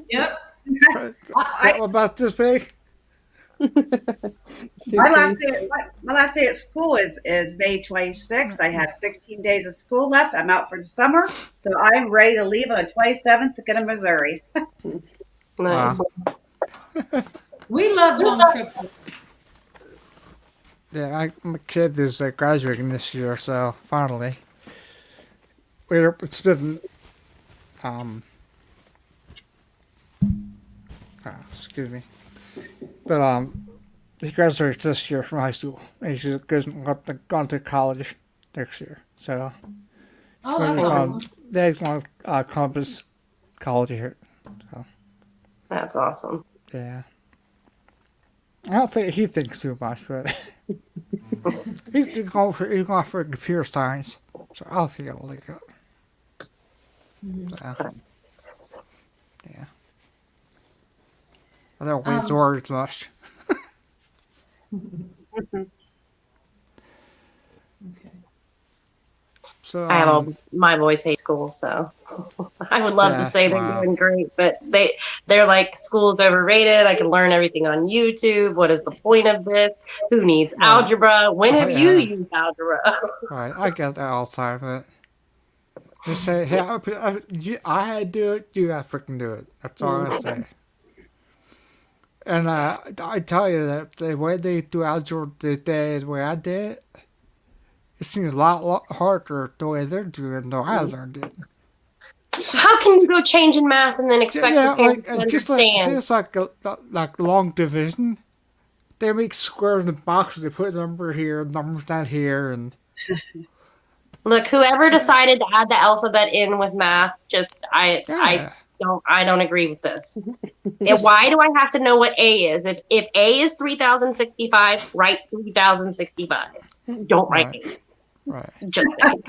Yep. What about this big? My last day at school is May 26th. I have 16 days of school left. I'm out for the summer, so I'm ready to leave on the 27th to go to Missouri. Nice. Wow. We love long trips. Yeah, my kid is graduating this year, so finally. It's been, excuse me. But, he graduates this year from high school. He just gone to college. next year. So Oh, that's awesome. he's going to Columbus College here. So That's awesome. yeah, I don't think he thinks too much, but he's going for computer science. So I don't think he'll like it. So, yeah, I don't waste words much. Okay. So I have my boys hate school, so I would love to say they're doing great, but they're like, school's overrated. I can learn everything on YouTube. What is the point of this? Who needs algebra? When have you used algebra? Right, I get that all the time. But just say, hey, I had to do it. You gotta freaking do it. That's all I say. And I tell you that the way they do algebra today, the way I did it, it seems a lot harder the way they're doing than I learned it. How can you go change in math and then expect the parents to understand? Just like long division, they make squares and boxes. They put a number here, numbers down here, and Look, whoever decided to add the alphabet in with math, I don't agree with this. Why do I have to know what A is? If A is 3065, write 3065. Don't write A. Right. Just saying.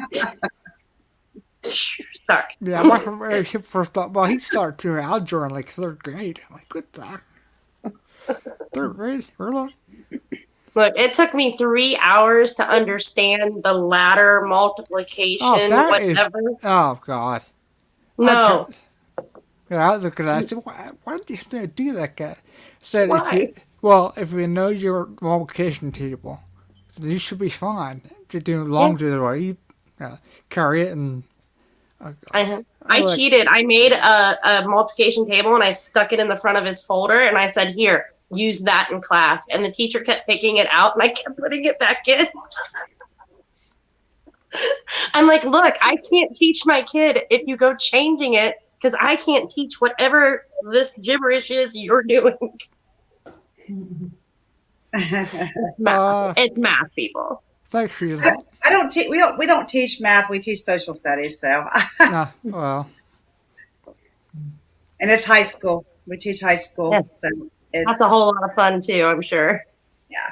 Sorry. Yeah, my first thought, well, he started to algebra in like third grade. I'm like, what the? Third grade? Really? Look, it took me 3 hours to understand the ladder multiplication, whatever. Oh, God. No. I looked at that. I said, why did you have to do that, guy? Said, Why? if you know your multiplication table, then you should be fine to do long division. You carry it and... I cheated. I made a multiplication table and I stuck it in the front of his folder and I said, here, use that in class. And the teacher kept taking it out and I kept putting it back in. I'm like, look, I can't teach my kid if you go changing it because I can't teach whatever this gibberish is you're doing. It's math, people. Thanks for your help. We don't teach math. We teach social studies. So. Well. And it's high school. We teach high school. Yes. So that's a whole lot of fun too, I'm sure. Yeah.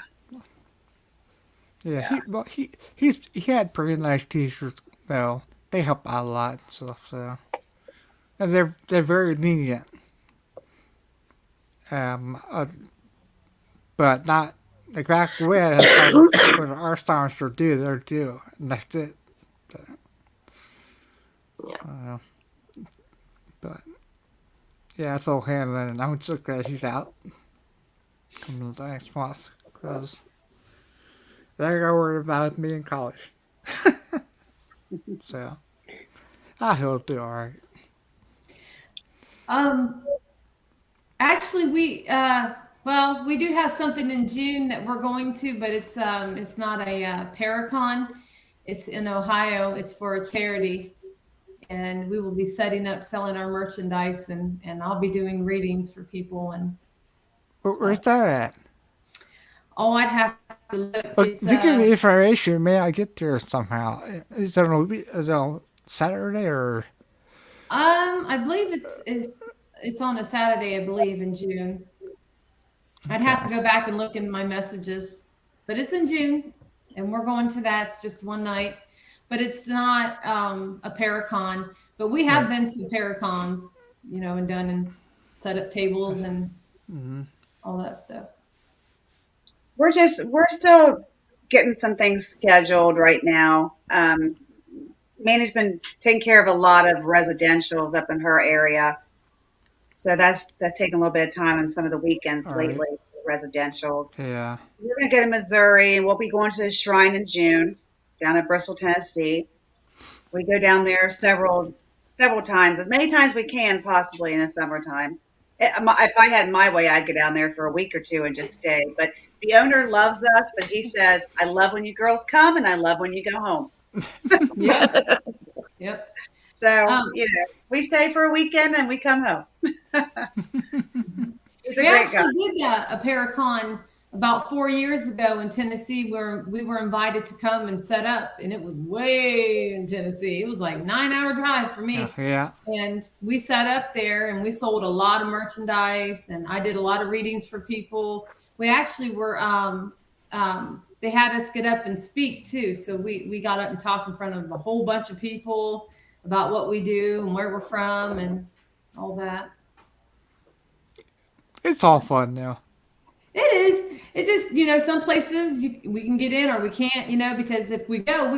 Yeah. He had pretty nice teachers though. They help out a lot and stuff. So, and they're very lenient. But not. Like back when, what our science would do, they're do, and that's it. Yeah. But yeah, it's all him, and I'm just glad he's out. Coming to the next month, because they got worried about me in college. So I hope he'll do all right. Actually, we do have something in June that we're going to, but it's not a Paracon. It's in Ohio. It's for a charity, and we will be setting up, selling our merchandise, and I'll be doing readings for people. And where's that at? Oh, I'd have to look. If you give me information, may I get there somehow? Is it on Saturday or? I believe it's on a Saturday. I believe in June. I'd have to go back and look in my messages, but it's in June, and we're going to that. It's just one night, but it's not a Paracon. But we have been to Paracons, and done and set up tables and all that stuff. We're still getting some things scheduled right now. Mandy's been taking care of a lot of residentials up in her area. So that's taken a little bit of time on some of the weekends lately, residentials. Yeah. We're going to go to Missouri, and we'll be going to the shrine in June down in Bristol, Tennessee. We go down there several times, as many times we can possibly in the summertime. If I had my way, I'd go down there for a week or two and just stay. But the owner loves us, but he says, I love when you girls come, and I love when you go home. Yeah. Yep. So, we stay for a weekend and we come home. He's a great guy. We actually did a Paracon about 4 years ago in Tennessee, where we were invited to come and set up, and it was way in Tennessee. It was like 9-hour drive for me. Yeah. And we sat up there and we sold a lot of merchandise, and I did a lot of readings for people. We actually were they had us get up and speak too. So we got up and talked in front of a whole bunch of people about what we do and where we're from and all that. It's all fun now. It is. It's just, some places we can get in or we can't, because if we go,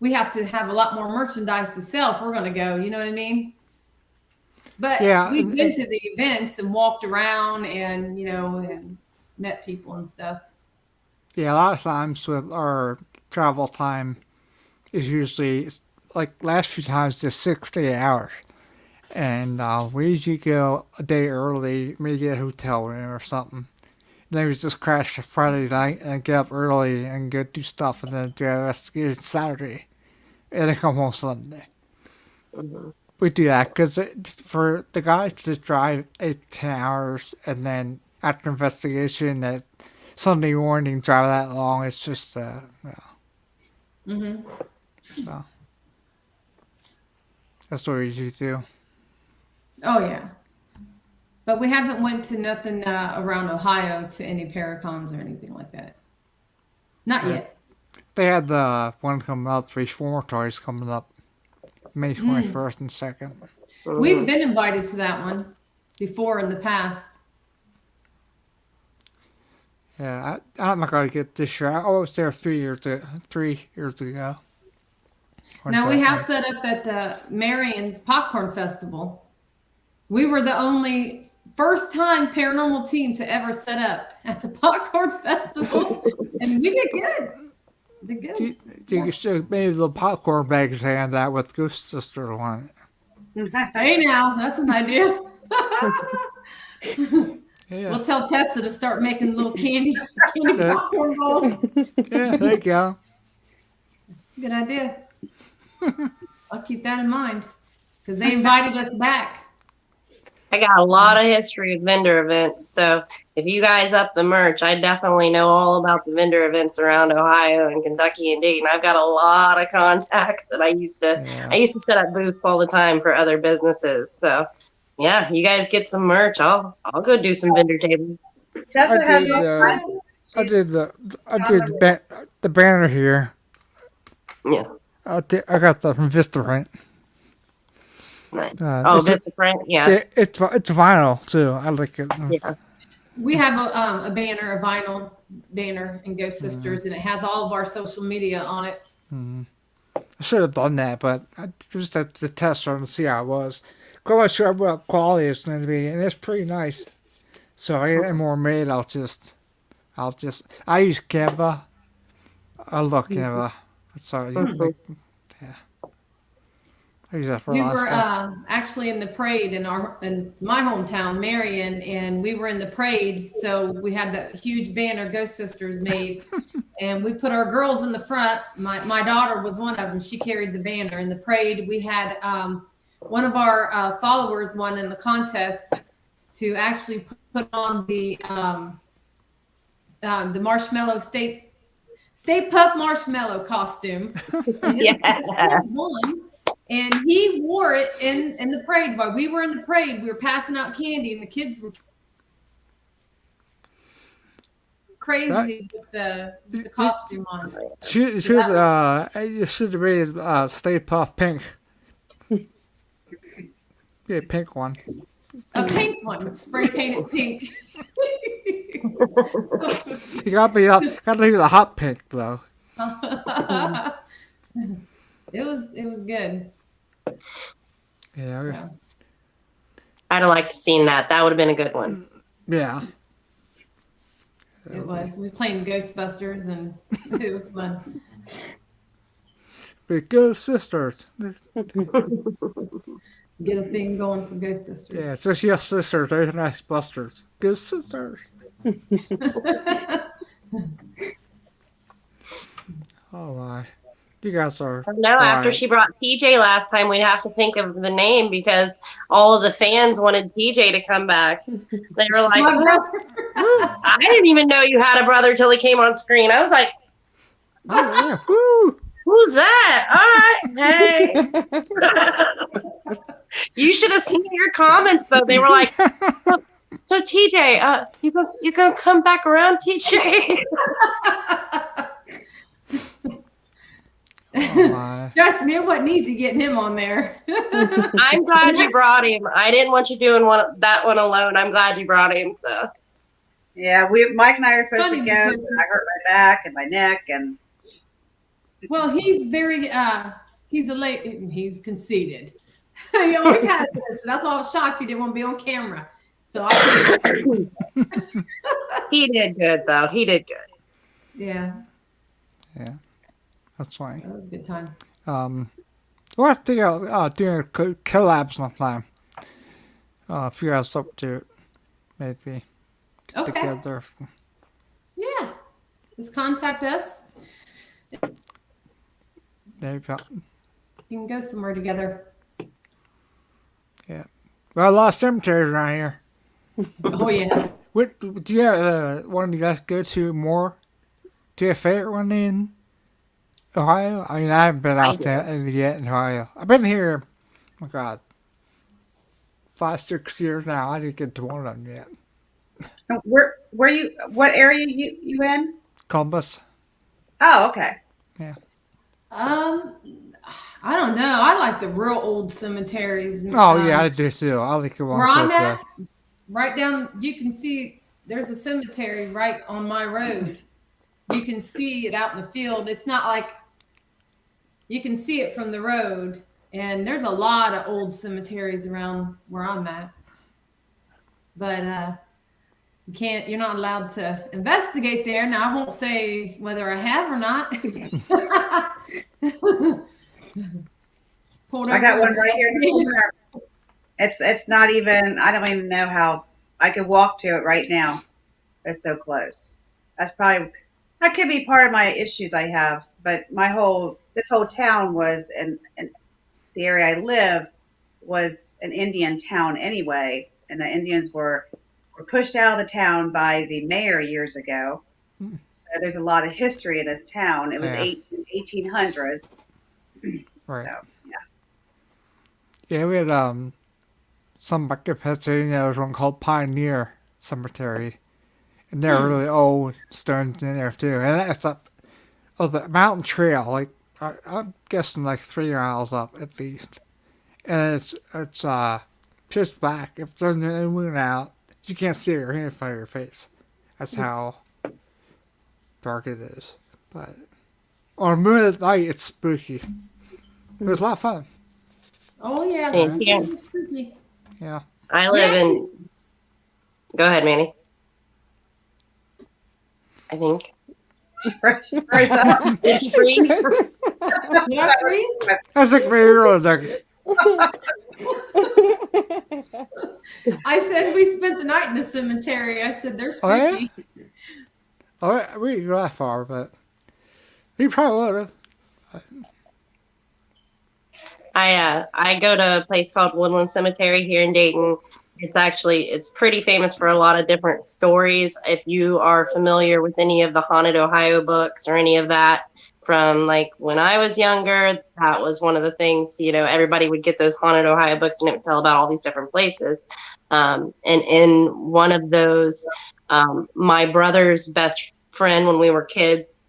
we have to have a lot more merchandise to sell if we're going to go. You know what I mean? But Yeah, we've been to the events and walked around and, and met people and stuff. Yeah, a lot of times with our travel time is usually, like last few times, just 6 to 8 hours. And we usually go a day early, maybe get a hotel room or something. And then we just crash Friday night and get up early and go do stuff and then do the rest of Saturday. And then come home Sunday. Mm-hmm. We do that because for the guys to drive 8 to 10 hours and then after investigation that Sunday morning drive that long, it's just, Mm-hmm. So that's what we usually do. Oh, yeah. But we haven't went to nothing around Ohio to any Paracons or anything like that. Not yet. They had the one coming up, 3 Reformatories coming up May 21st and 2nd. We've been invited to that one before in the past. Yeah, I'm not going to get this year. I was there 3 years ago. Now we have set up at the Marion's Popcorn Festival. We were the only first time paranormal team to ever set up at the Popcorn Festival, and we did good. You should maybe the popcorn bags hand out with Ghost Sister on it. Hey, now that's an idea. Yeah. We'll tell Tessa to start making little candy popcorn balls. Yeah, there you go. It's a good idea. I'll keep that in mind because they invited us back. I got a lot of history with vendor events, so if you guys up the merch, I definitely know all about the vendor events around Ohio and Kentucky and Dayton. I've got a lot of contacts that I used to set up booths all the time for other businesses. So yeah, you guys get some merch. I'll go do some vendor tables. Tessa has I did the banner here. Yeah. I got that from Vistaprint. Nice. Vistaprint, yeah. It's vinyl too. I like it. Yeah. We have a banner, a vinyl banner in Ghost Sisters, and it has all of our social media on it. I should have done that, but I just had to test her and see how it was. I'm not sure what quality it's going to be, and it's pretty nice. So if I get more made, I use Canva. I love Canva. Sorry. Yeah. I use that for a lot of stuff. We were actually in the parade in my hometown, Marion, and we were in the parade. So we had that huge banner Ghost Sisters made, and we put our girls in the front. My daughter was one of them. She carried the banner in the parade. We had one of our followers won in the contest to actually put on the marshmallow Stay Puft marshmallow costume. And Yes. And he wore it in the parade. While we were in the parade, we were passing out candy, and the kids were crazy with the costume on. You should have made Stay Puft pink. Yeah, pink one. A pink one, spray painted pink. You gotta be the hot pink though. It was good. Yeah. I'd have liked to seen that. That would have been a good one. Yeah. It was. We played Ghostbusters, and it was fun. Big Ghost Sisters. Get a thing going for Ghost Sisters. Yeah, it's just your sisters. They're nice busters. Ghost Sisters. Oh my. You guys are. No, after she brought TJ last time, we'd have to think of the name because all of the fans wanted TJ to come back. They were like, I didn't even know you had a brother till he came on screen. I was like, Oh, yeah. Woo! who's that? All right, hey. You should have seen your comments though. They were like, so TJ, you gonna come back around, TJ? Oh, my. Trust me, it wasn't easy getting him on there. I'm glad you brought him. I didn't want you doing that one alone. I'm glad you brought him. So Yeah, Mike and I are supposed Funny to go. because- I hurt my back and my neck, and Well, he's very he's conceited. He always has been, so that's why I was shocked he didn't want to be on camera. So he did good though. He did good. yeah, Yeah. That's funny. that was a good time. We'll have to go doing a collab sometime. If you guys up to it, maybe get Okay. together. Yeah, just contact us. There you go. You can go somewhere together. Yeah. Well, a lot of cemeteries around here. Oh yeah. What do you have? One you guys go to more? Do you have a favorite one in Ohio? I mean, I haven't been out there yet in Ohio. I've been here, oh my God, 5-6 years now. I didn't get to one of them yet. where you? What area you in? Columbus. Oh, okay. I don't know. I like the real old cemeteries. Oh yeah, I do too. I like the Where ones I'm with at, right down, you can see there's a cemetery right on my road. You can see it out in the field. It's not like you can see it from the road, and there's a lot of old cemeteries around where I'm at. But you're not allowed to investigate there. Now I won't say whether I have or not. I got one right here in the corner. It's not even. I don't even know how I could walk to it right now. It's so close. That could be part of my issues I have. But this whole town was, and the area I live was an Indian town anyway, and the Indians were pushed out of the town by the mayor years ago. So there's a lot of history in this town. It was 1800s. Right. So, yeah. Yeah, we had some back in Pennsylvania. There was one called Pioneer Cemetery, and they're really old stones in there too. And that's up the mountain trail, like I'm guessing like 3 miles up at least. And it's pitch black. If there's no moon out, you can't see it or hear it from your face. That's how dark it is. But on moon at night, it's spooky. It was a lot of fun. Oh yeah, Thank you. cemeteries are spooky. Yeah. I live in. Go ahead, Manny. I think. Freeze up. Did he freeze? Yeah, freeze. That's like me earlier. I said we spent the night in the cemetery. I said they're Oh, yeah? spooky. Oh, we didn't go that far, but we probably would have. I go to a place called Woodland Cemetery here in Dayton. It's pretty famous for a lot of different stories. If you are familiar with any of the Haunted Ohio books or any of that from like when I was younger, that was one of the things, everybody would get those Haunted Ohio books and it would tell about all these different places. And in one of those, my brother's best friend when we were kids,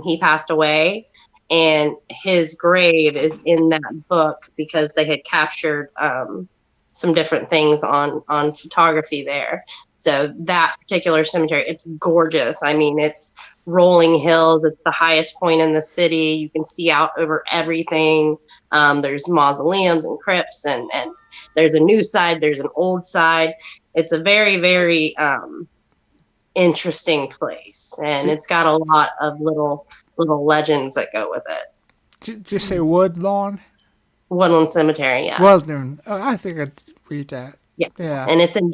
he passed away. And his grave is in that book because they had captured some different things on photography there. So that particular cemetery, it's gorgeous. I mean, it's rolling hills. It's the highest point in the city. You can see out over everything. There's mausoleums and crypts, and there's a new side. There's an old side. It's a very, very interesting place, and it's got a lot of little legends that go with it. Did you say Woodlawn? Woodland Cemetery, yeah. Woodlawn. Oh, I think I'd read that. Yes, Yeah. and it's in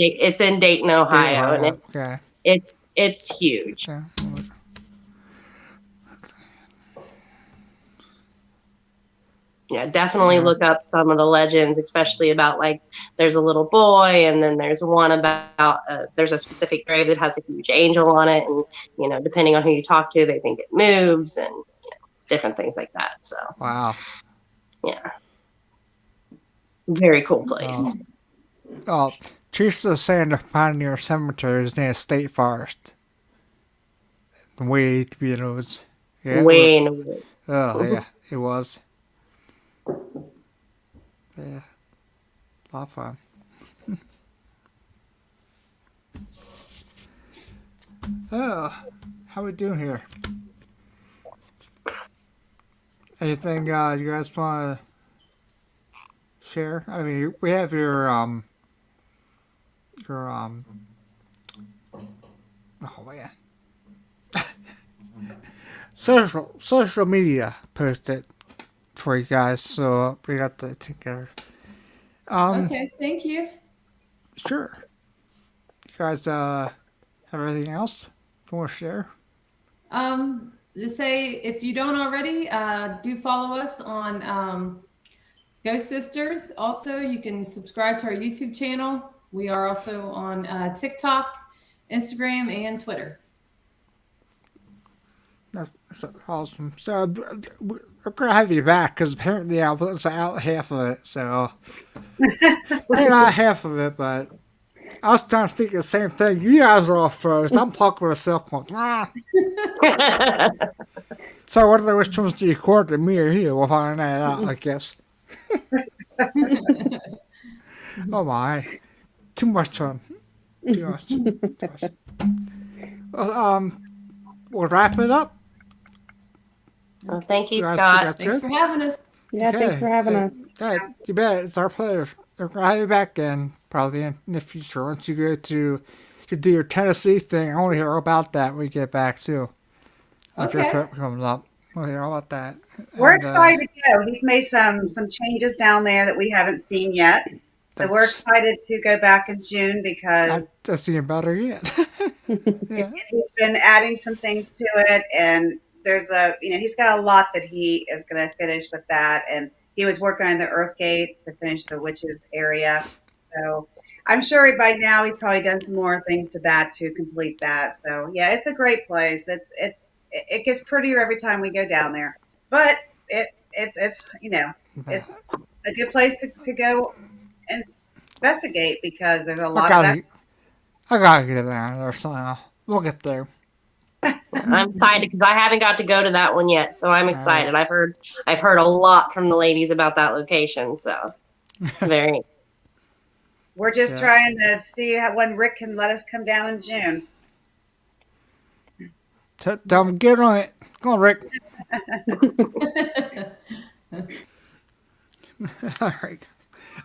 Dayton, Ohio, and Okay. it's huge. Yeah. Yeah, definitely Yeah. look up some of the legends, especially about like there's a little boy, and then there's one about there's a specific grave that has a huge angel on it, and depending on who you talk to, they think it moves and different things like that. So Wow. yeah, very cool Oh, place. oh, Teresa was saying the Pioneer Cemetery is near a state forest. Way to be in those. Yeah, Way in the woods. oh, yeah, it was. Yeah, a lot of fun. Oh, how we doing here? Anything you guys want to share? I mean, we have your oh man, social media posted for you guys, so we got the together. Okay, thank you. Sure. You guys have anything else you want to share? Just say if you don't already, do follow us on Ghost Sisters. Also, you can subscribe to our YouTube channel. We are also on TikTok, Instagram, and Twitter. That's awesome. So we're gonna have you back because apparently I was out half of it. So maybe not half of it, but I was trying to think the same thing. You guys are all froze. I'm talking with a cell phone. Ah. So whether which one's to record to me or you, we'll find that out, I guess. Oh my, too much fun. Too much. Too much. Well, we'll wrap it up. Well, thank you, You guys Scott. think that's Thanks good? for having us. Yeah, Okay. thanks for having us. Hey, you bet. It's our pleasure. We're gonna have you back again, probably in the future. Once you go to you do your Tennessee thing, I want to hear all about that when you get back too. Once your Okay. trip comes up, I want to hear all about that. We're And, excited to go. He's made some changes down there that we haven't seen yet. So we're That's- excited to go back in June because That's even better yet. Yeah. he's been adding some things to it, and there's he's got a lot that he is going to finish with that, and he was working on the Earth Gate to finish the witches area. So I'm sure by now he's probably done some more things to that to complete that. So yeah, it's a great place. It gets prettier every time we go down there, but it's it's a good place to go and investigate because there's a lot of that. I gotta get down there somehow. We'll get there. I'm excited because I haven't got to go to that one yet, so I'm excited. right. I've heard a lot from the ladies about that location, so very. We're just trying to see when Rick can let us come down in June. Tell them get on it. Come on, Rick.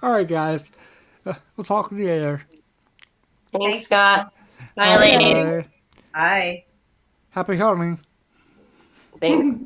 All right, guys. We'll talk to you later. Thanks, Scott. Bye, ladies. Bye. Happy Halloween. Thanks.